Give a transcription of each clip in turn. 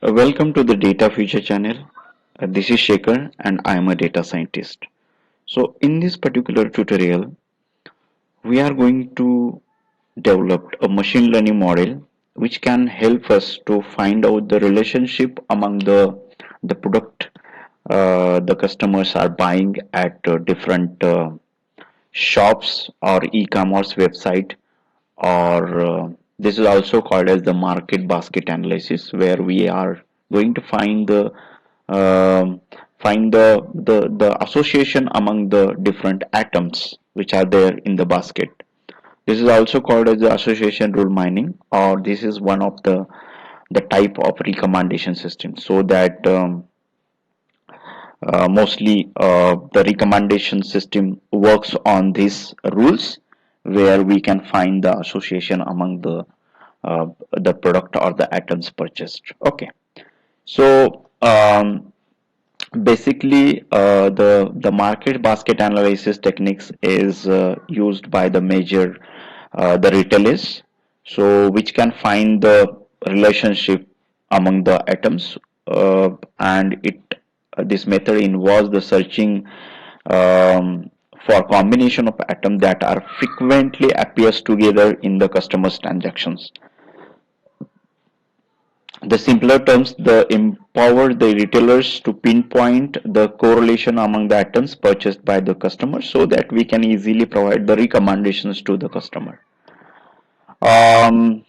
Welcome to the Data Future channel. This is Shekhar and I am a data scientist. So in this particular tutorial, we are going to develop a machine learning model which can help us to find out the relationship among the product the customers are buying at different shops or e-commerce website, or this is also called as the market basket analysis, where we are going to find um, the association among the different atoms which are there in the basket. This is also called as the association rule mining, or this is one of the type of recommendation system, so that mostly the recommendation system works on these rules, where we can find the association among the product or the items purchased. Okay, so basically the market basket analysis techniques is used by the major the retailers, so which can find the relationship among the atoms, and it this method involves the searching for combination of atoms that are frequently appears together in the customer's transactions. The simpler terms, the empower the retailers to pinpoint the correlation among the items purchased by the customer, so that we can easily provide the recommendations to the customer. Um,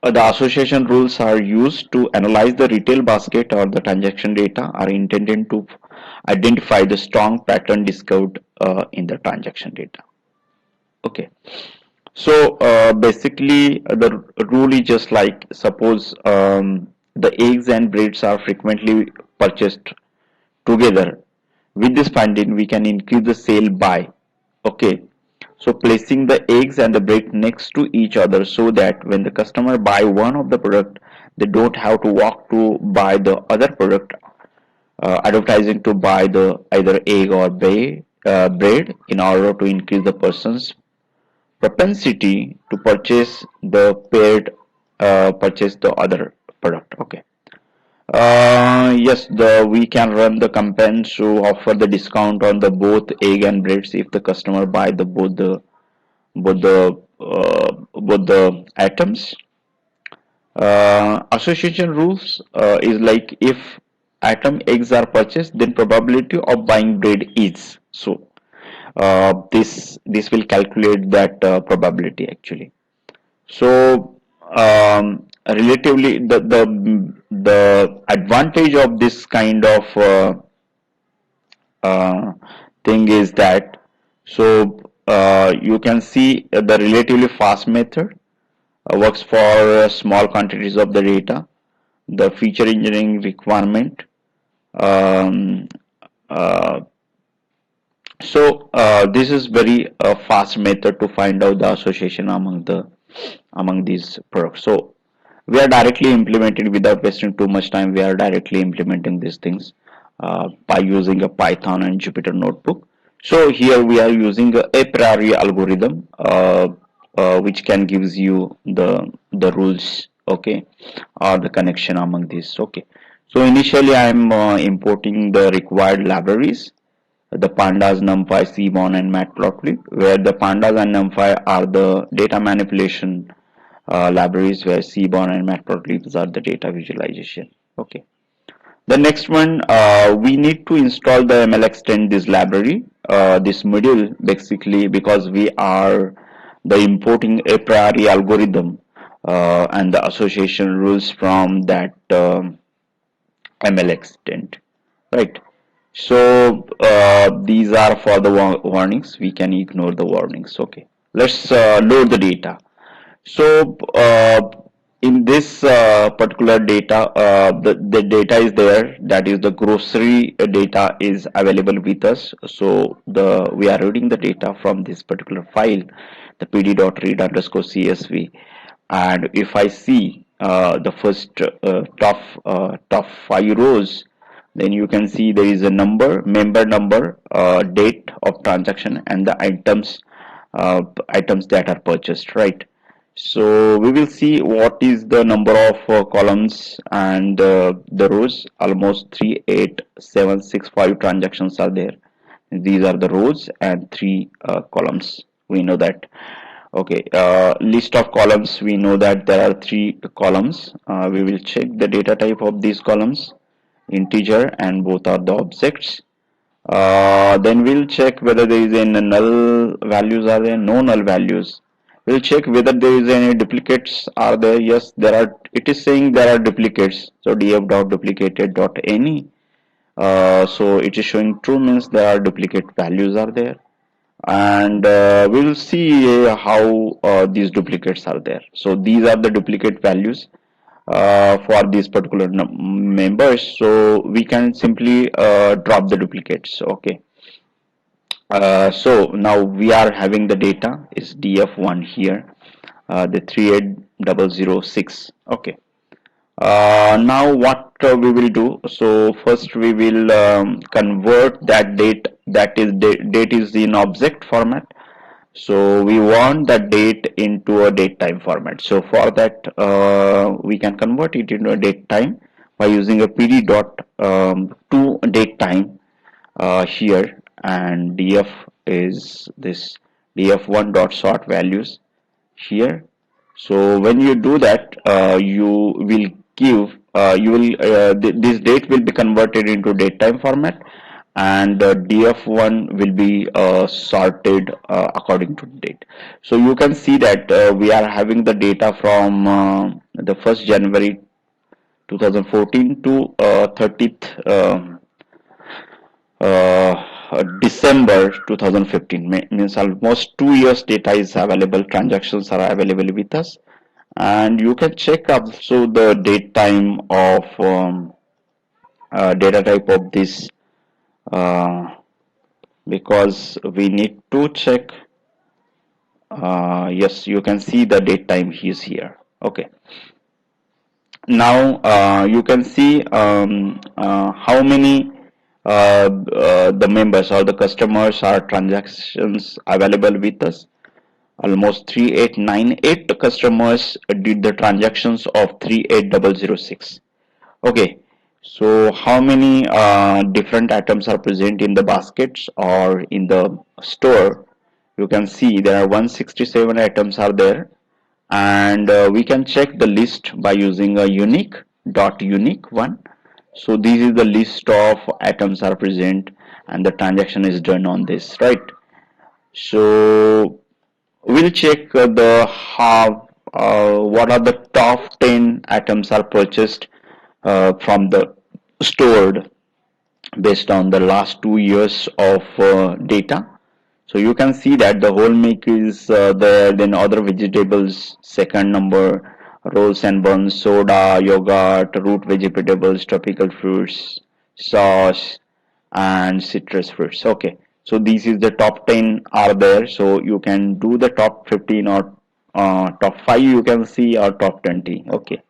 the association rules are used to analyze the retail basket, or the transaction data are intended to identify the strong pattern discovered in the transaction data. Okay. So basically, the rule is just like, suppose the eggs and breads are frequently purchased together. With this finding, we can increase the sale by, okay, so placing the eggs and the bread next to each other, so that when the customer buy one of the product, they don't have to walk to buy the other product. Advertising to buy the either egg or bread in order to increase the person's propensity to purchase the other product. Okay. Yes, the we can run the campaigns to offer the discount on the both egg and breads if the customer buy the both the items. Association rules is like, if atom eggs are purchased, then probability of buying bread is so. This will calculate that probability actually. So relatively, the advantage of this kind of uh, thing is that, so you can see the relatively fast method works for small quantities of the data. The feature engineering requirement, um, uh, so this is very fast method to find out the association among these products. So we are directly implementing, without wasting too much time. We are directly implementing these things by using a Python and Jupyter notebook. So here we are using a Apriori algorithm, which can gives you the rules, okay, or the connection among these. Okay. So initially I am importing the required libraries, the pandas, numpy, cbon, and matplotlib, where the pandas and numpy are the data manipulation libraries, where cbon and matplotlib are the data visualization. Okay. The next one, we need to install the ml extend this library, this module, basically, because we are the importing a priori algorithm and the association rules from that ml extend, right? So these are for the warnings. We can ignore the warnings. Okay, let's load the data. So in this particular data, the data is there. That is, the grocery data is available with us. So we are reading the data from this particular file, the pd.read underscore csv. And if I see the first top 5 rows, then you can see there is a number, member number, date of transaction, and the items that are purchased, right? So we will see what is the number of columns and the rows. Almost 38765 transactions are there. These are the rows and three columns. We know that. Okay, list of columns. We know that there are three columns. We will check the data type of these columns, integer, and both are the objects. Then we'll check whether there is any null values are there, no null values. We'll check whether there is any duplicates are there. Yes, there are. It is saying there are duplicates. So df.duplicated.any. So it is showing true, means there are duplicate values are there, and we'll see how these duplicates are there. So these are the duplicate values for these particular members, so we can simply drop the duplicates. Okay, so now we are having the data is df1 here, the 38006. Okay, now what we will do, so first we will convert that date, that is date is in object format. So we want the date into a date time format. So for that we can convert it into a date time by using a pd dot to date time here, and df is this df1 dot sort values here. So when you do that, you will give this date will be converted into date time format, and df1 will be sorted according to date. So you can see that we are having the data from the 1st January 2014 to 30th December 2015. Means almost 2 years data is available, transactions are available with us, and you can check also the date time of data type of this, uh, because we need to check. Yes, you can see the date time is here. Okay, now you can see how many the members or the customers or transactions available with us. Almost 3898 customers did the transactions of 38006. Okay, so how many different items are present in the baskets or in the store? You can see there are 167 items are there, and we can check the list by using a unique one. So this is the list of items are present, and the transaction is done on this, right? So we'll check the how what are the top 10 items are purchased from the stored based on the last 2 years of data. So you can see that the whole milk is there, then other vegetables, second number, rolls and buns, soda, yogurt, root vegetables, tropical fruits, sauce, and citrus fruits. Okay, so this is the top 10 are there. So you can do the top 15 or top 5 you can see, or top 20. Okay.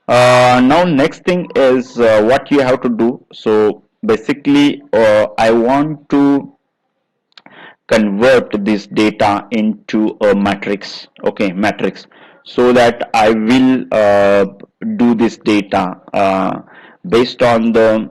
Now next thing is what you have to do. So basically I want to convert this data into a matrix. Okay, matrix, so that I will do this data based on the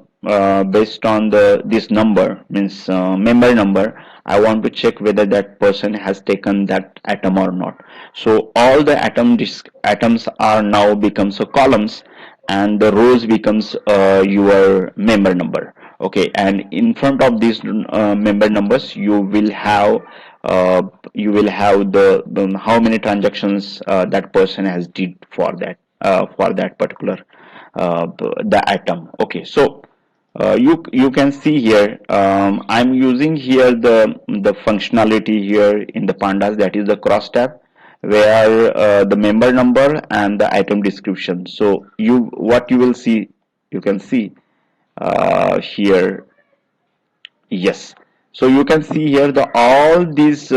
this number, means member number. I want to check whether that person has taken that atom or not. So all the atoms are now becomes a columns, and the rows becomes your member number. Okay, and in front of these member numbers uh, you will have the how many transactions that person has did for that particular the item. Okay, so you can see here I'm using here the functionality here in the pandas, that is the cross tab, where the member number and the item description. So what you will see, you can see here. Yes, so you can see here the all these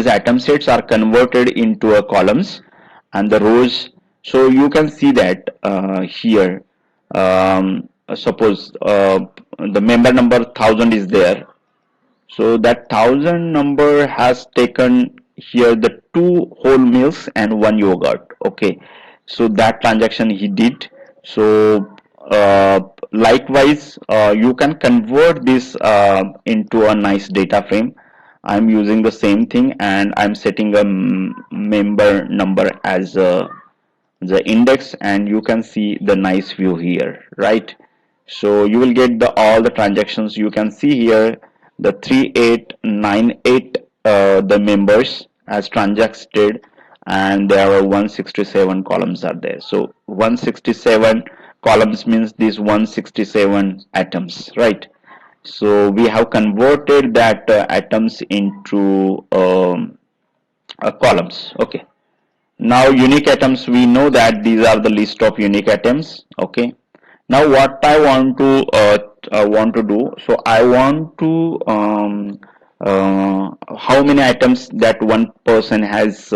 item sets are converted into a columns and the rows. So you can see that here, suppose the member number 1000 is there, so that 1000 number has taken here the two whole milks and one yogurt. Okay, so that transaction he did. So likewise, you can convert this into a nice data frame. I'm using the same thing, and I'm setting a member number as the index, and you can see the nice view here, right? So you will get the all the transactions. You can see here the 3898 the members as transacted, and there are 167 columns are there. So 167 columns means these 167 atoms, right? So we have converted that atoms into columns. Okay, now unique atoms, we know that these are the list of unique atoms. Okay, now what I want to do, so I want to how many items that one person has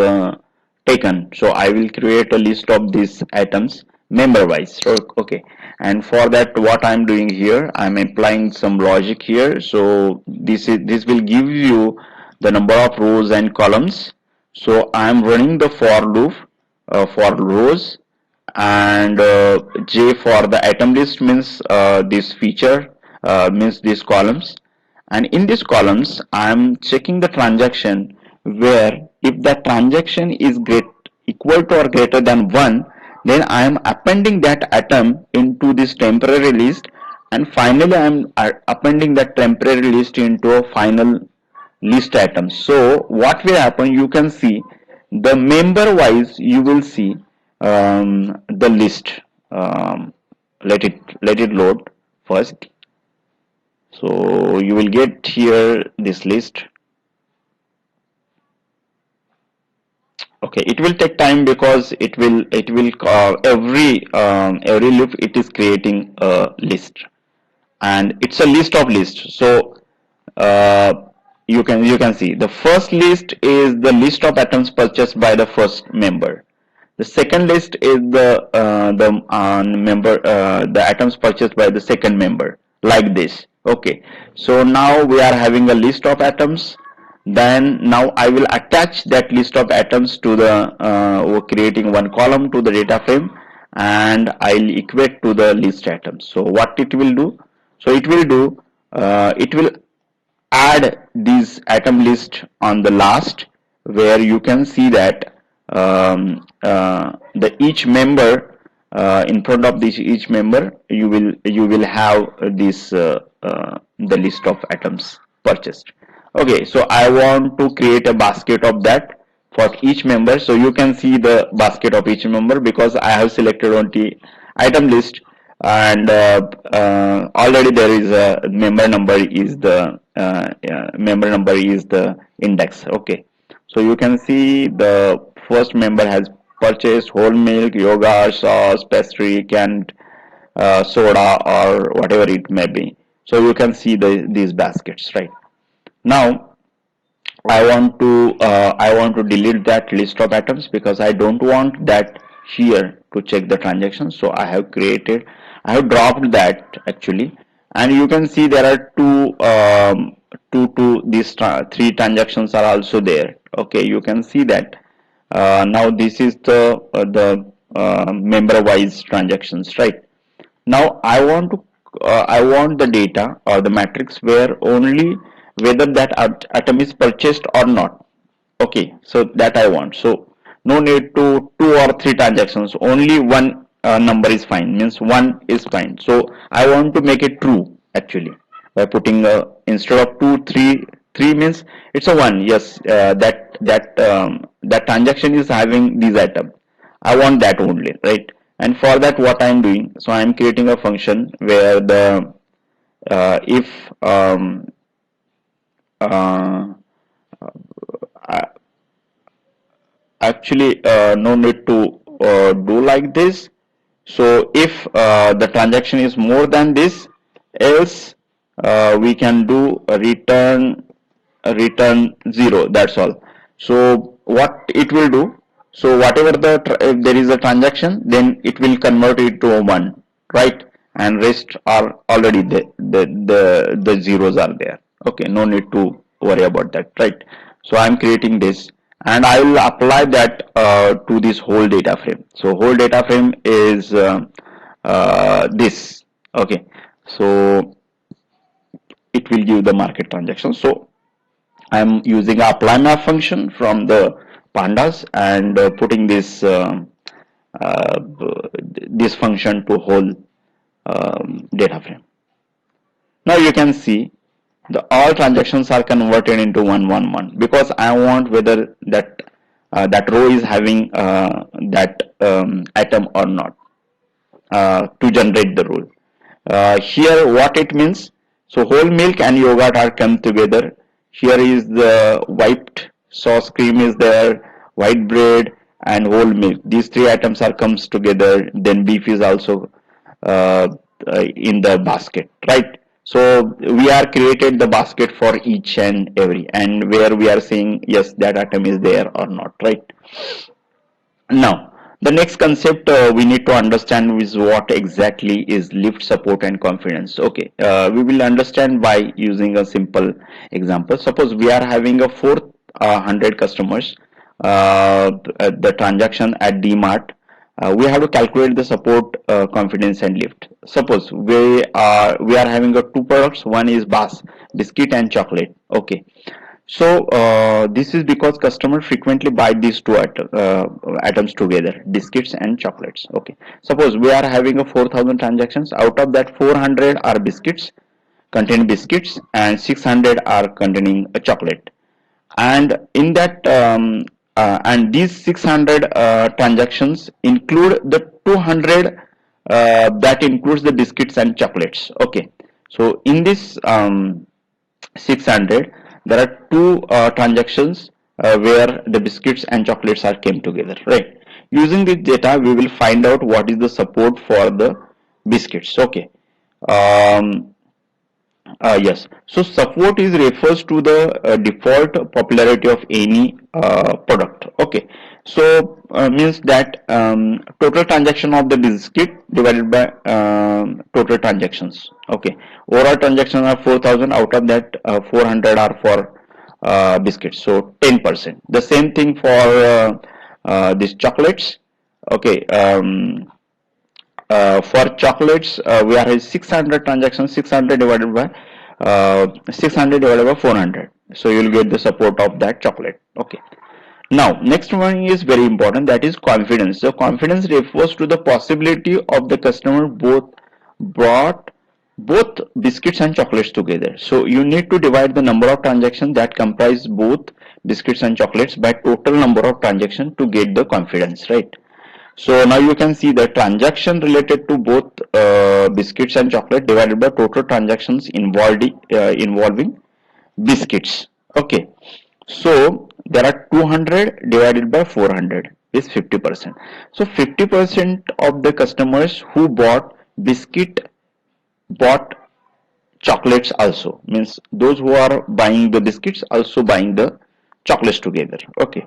taken. So I will create a list of these items member wise. So okay, and for that what I'm doing here, I'm applying some logic here. So this will give you the number of rows and columns. So I'm running the for loop for rows, and J for the item list means this feature means these columns, and in these columns I'm checking the transaction where if the transaction is equal to or greater than 1, then I am appending that atom into this temporary list, and finally I am appending that temporary list into a final list items. So what will happen, you can see the member wise, you will see the list. Let it load first. So you will get here this list. Okay, it will take time because it will every loop it is creating a list, and it's a list of lists. So uh, you can see the first list is the list of atoms purchased by the first member. The second list is the member the atoms purchased by the second member, like this. Okay, so now we are having a list of atoms. Then now I will attach that list of atoms to the we're creating one column to the data frame, and I'll equate to the list atoms. So what it will do? So it will add this atom list on the last, where you can see that the each member in front of this each member you will have this the list of atoms purchased. Okay, so I want to create a basket of that for each member. So you can see the basket of each member because I have selected only item list, and already there is a member number is the index. Okay, so you can see the first member has purchased whole milk, yogurt, sauce, pastry, canned soda, or whatever it may be. So you can see these baskets, right? Now I want to delete that list of atoms because I don't want that here to check the transaction. So I have dropped that actually, and you can see there are these three transactions are also there. Okay, you can see that now this is the member wise transactions, right? Now I want the data or the matrix where only whether that atom is purchased or not. Okay, so that I want. So no need to two or three transactions. Only one number is fine. Means one is fine. So I want to make it true actually by putting instead of two, three means it's a one. Yes, that transaction is having these items. I want that only, right? And for that, what I'm doing, so I'm creating a function where the if uh, actually no need to do like this. So if the transaction is more than this, else we can do a return 0. That's all. So what it will do, so whatever if there is a transaction, then it will convert it to a 1, right? And rest are already the zeros are there. Okay, no need to worry about that, right? So I'm creating this, and I will apply that to this whole data frame. So whole data frame is this. Okay, so it will give the market transaction. So I'm using a apply map function from the pandas and putting uh, this function to whole data frame. Now you can see the all transactions are converted into 111 because I want whether that row is having that item or not to generate the rule. Here what it means, so whole milk and yogurt are come together. Here is the white sauce cream is there, white bread and whole milk. These three items are comes together. Then beef is also uh, in the basket, right? So we are created the basket for each and every, and where we are saying yes that item is there or not, right? Now, the next concept we need to understand is what exactly is lift, support, and confidence. Okay, we will understand by using a simple example. Suppose we are having a 400 customers, the transaction at DMart. We have to calculate the support, confidence, and lift. Suppose we are having a two products. One is biscuit and chocolate. Okay, so this is because customers frequently buy these two items together, biscuits and chocolates. Okay. Suppose we are having a 4,000 transactions. Out of that, 400 are biscuits, contain biscuits, and 600 are containing a chocolate. And in that, and these 600 transactions include the 200 that includes the biscuits and chocolates. Okay. So in this 600 there are two transactions where the biscuits and chocolates are came together, right? Using this data we will find out what is the support for the biscuits. Okay. um, yes. So support is refers to the default popularity of any product. Okay. So means that total transaction of the biscuit divided by total transactions. Okay. Overall transactions are 4,000. Out of that, 400 are for biscuits. So 10%. The same thing for these chocolates. Okay. For chocolates we are having 600 transactions, 600 divided by 400, so you will get the support of that chocolate. Okay. Now next one is very important, that is confidence. So confidence refers to the possibility of the customer brought both biscuits and chocolates together. So you need to divide the number of transactions that comprise both biscuits and chocolates by total number of transactions to get the confidence, right? So now you can see the transaction related to both biscuits and chocolate divided by total transactions involving biscuits. Okay. So there are 200 divided by 400 is 50%. So 50% of the customers who bought biscuit bought chocolates also, means those who are buying the biscuits also buying the chocolates together. Okay.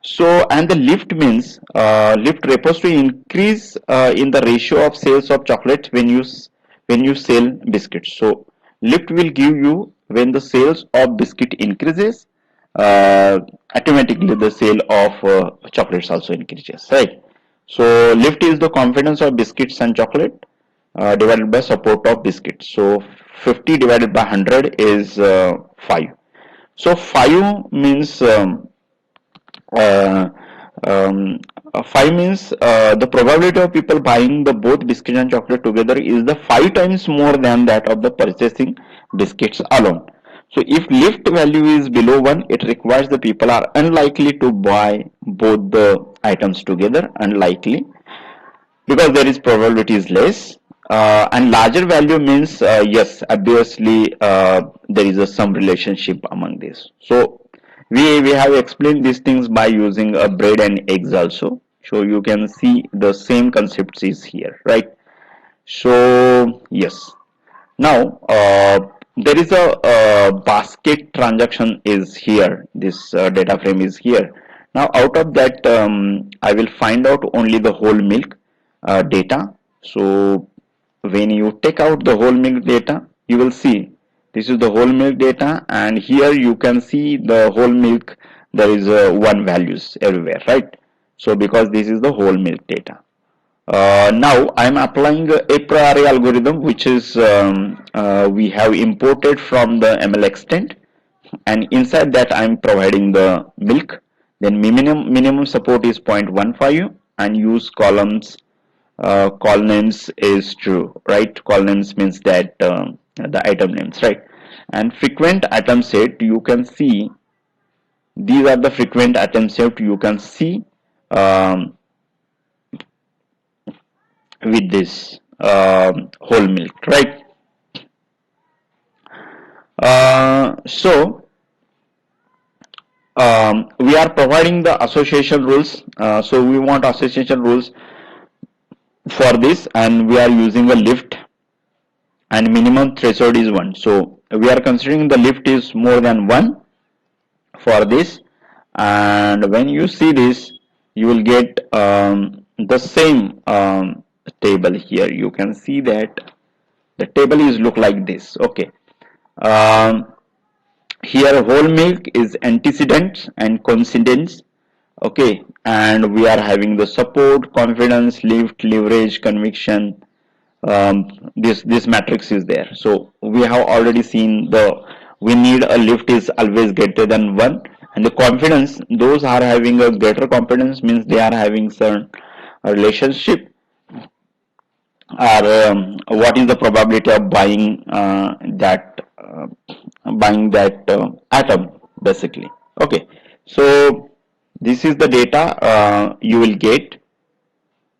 So, and the lift means lift refers to increase in the ratio of sales of chocolate when you sell biscuits. So, lift will give you when the sales of biscuit increases, uh, automatically the sale of chocolates also increases, right? So, lift is the confidence of biscuits and chocolate divided by support of biscuits. So, 50 divided by 100 is 5. So, 5 means 5 means the probability of people buying the both biscuit and chocolate together is the 5 times more than that of the purchasing biscuits alone. So if lift value is below 1, it requires the people are unlikely to buy both the items together, unlikely, because there is probability is less. And larger value means yes, obviously there is some relationship among this. So we have explained these things by using a bread and eggs also, so you can see the same concepts is here, right? So yes, now there is a basket transaction is here, this data frame is here. Now out of that I will find out only the whole milk data. So when you take out the whole milk data, you will see this is the whole milk data, and here you can see the whole milk there is one values everywhere, right? So because this is the whole milk data. Now I'm applying a priori algorithm, which is we have imported from the ML extent, and inside that I'm providing the milk. Then minimum support is 0.15, and use columns. Call names is true, right? Call names means that the item names, right? And frequent item set, you can see these are the frequent item set you can see um, with this whole milk, right? So we are providing the association rules. So we want association rules for this, and we are using a lift, and minimum threshold is 1. So we are considering the lift is more than 1 for this, and when you see this, you will get the same table here. You can see that the table is look like this. Okay. um, Here whole milk is antecedents and coincidence. Okay, and we are having the support, confidence, lift, leverage, conviction. This matrix is there. So we have already seen the we need a lift is always greater than 1, and the confidence, those are having a greater confidence means they are having certain relationship, or what is the probability of buying that atom basically. Okay, so this is the data you will get.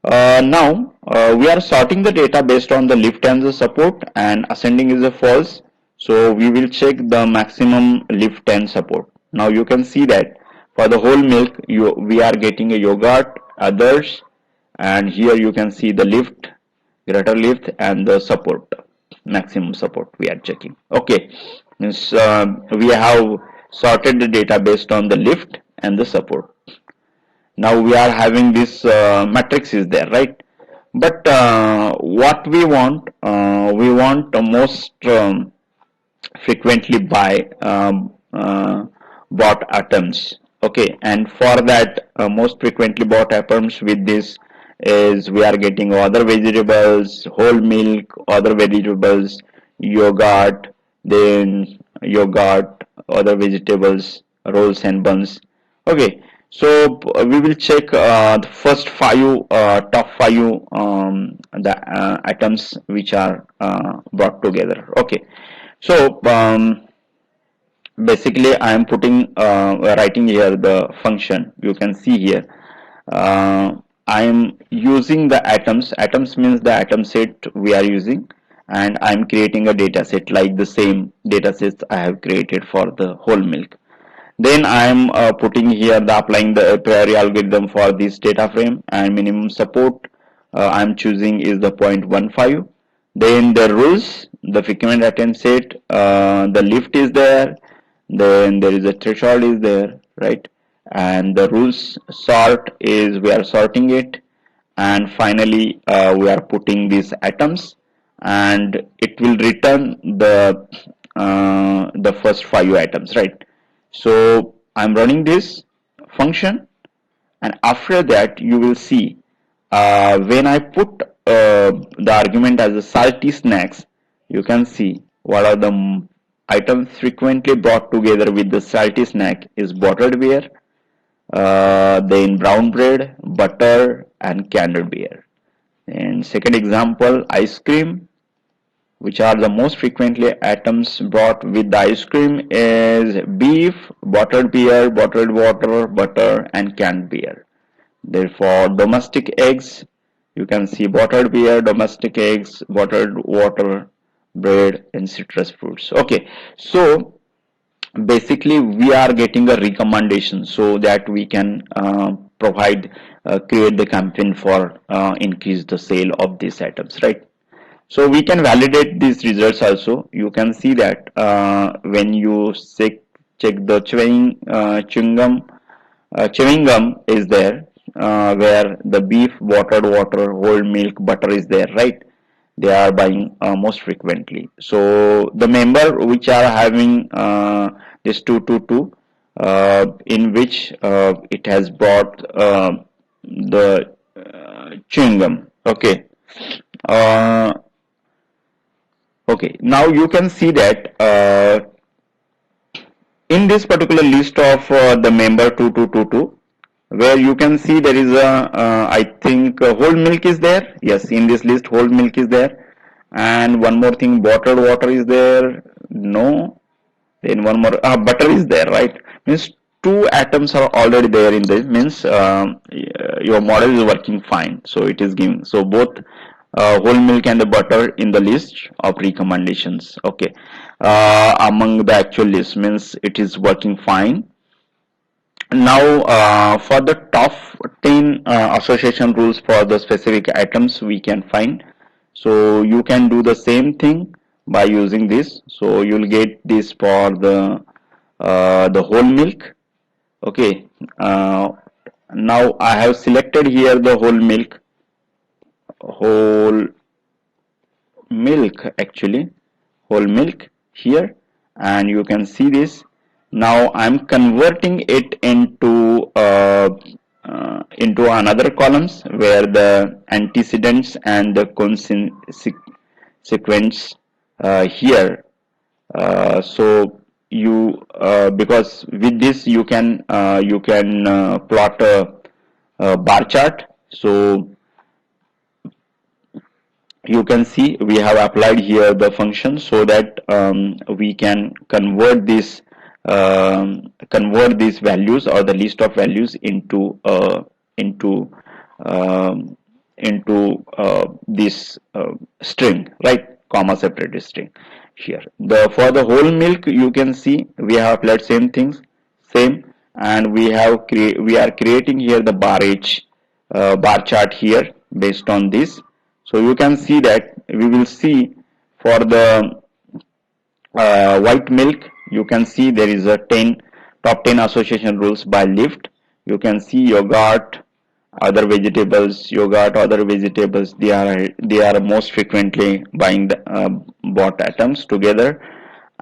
Now we are sorting the data based on the lift and the support, and ascending is a false. So we will check the maximum lift and support. Now you can see that for the whole milk, we are getting a yogurt, others, and here you can see the lift, greater lift, and the support, maximum support we are checking. Okay, means we have sorted the data based on the lift and the support. Now we are having this matrix is there, right? But what we want the most frequently buy bought items. Okay, and for that most frequently bought items with this is we are getting other vegetables, whole milk, other vegetables, yogurt, then yogurt, other vegetables, rolls and buns. Okay, so we will check the first five top five the items which are brought together. Okay, so basically I am putting writing here the function. You can see here I am using the atoms. Atoms means the atom set we are using, and I am creating a data set like the same data sets I have created for the whole milk. Then I am putting here the applying the Apriori algorithm for this data frame, and minimum support I am choosing is the 0.15. Then the rules, the frequent attempt set, the lift is there, then there is a threshold is there, right? And the rules sort is we are sorting it, and finally we are putting these atoms, and it will return the first five items, right? So I'm running this function, and after that you will see when I put the argument as a salty snacks, you can see what are the items frequently brought together with the salty snack is buttered beer, then brown bread, butter, and canned beer. And second example, ice cream, which are the most frequently items brought with the ice cream is beef, buttered beer, bottled water, butter, and canned beer. Therefore, domestic eggs, you can see bottled beer, domestic eggs, bottled water, bread, and citrus fruits. Okay, so basically we are getting a recommendation so that we can create the campaign for increase the sale of these items, right? So we can validate these results also. You can see that when you check the chewing gum is there, where the beef, bottled water, whole milk, butter is there, right? They are buying most frequently. So the member which are having this 222, in which it has brought the chewing gum. Okay. Uh, okay. Now you can see that in this particular list of the member 2222, where you can see there is a I think whole milk is there. Yes, in this list whole milk is there, and one more thing, bottled water is there. No, then one more butter is there, right? Means two atoms are already there in this, means your model is working fine, so it is giving, so both whole milk and the butter in the list of recommendations. Okay, among the actual list, means it is working fine. Now for the top 10 association rules for the specific items we can find, so you can do the same thing by using this. So you'll get this for the whole milk. Okay, now I have selected here the whole milk actually, whole milk here, and you can see this. Now I'm converting it into another columns where the antecedents and the sequence here. So you because with this you can plot a bar chart. So you can see we have applied here the function so that we can convert these values or the list of values into um, this string, right, comma separated string. Here the for the whole milk you can see we have applied same things, same, and we are creating here the bar chart here based on this. So you can see that we will see for the white milk, you can see there is a top 10 association rules by lift. You can see yogurt, other vegetables. They are most frequently buying the bought items together,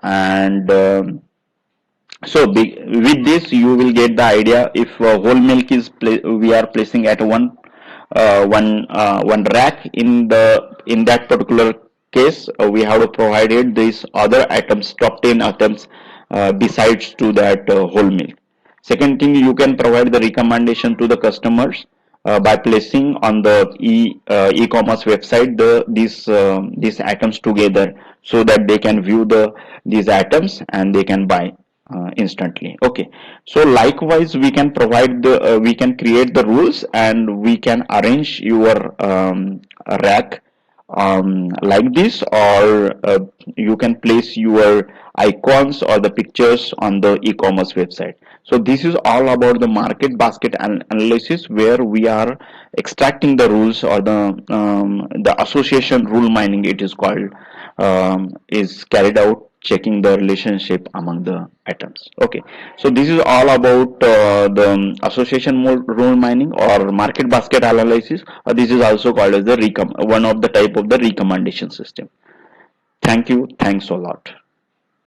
and with this you will get the idea if whole milk is we are placing at one rack in that particular case, we have provided these other items, top 10 items besides to that whole milk. Second thing, you can provide the recommendation to the customers by placing on the e-commerce website these items together so that they can view these items and they can buy instantly. Okay, so likewise we can create the rules and we can arrange your rack like this, or you can place your icons or the pictures on the e-commerce website. So this is all about the market basket analysis, where we are extracting the rules or the association rule mining it is called, is carried out, checking the relationship among the items. Okay, so this is all about the association rule mining or market basket analysis, or this is also called as the one of the type of the recommendation system. Thank you, thanks a lot.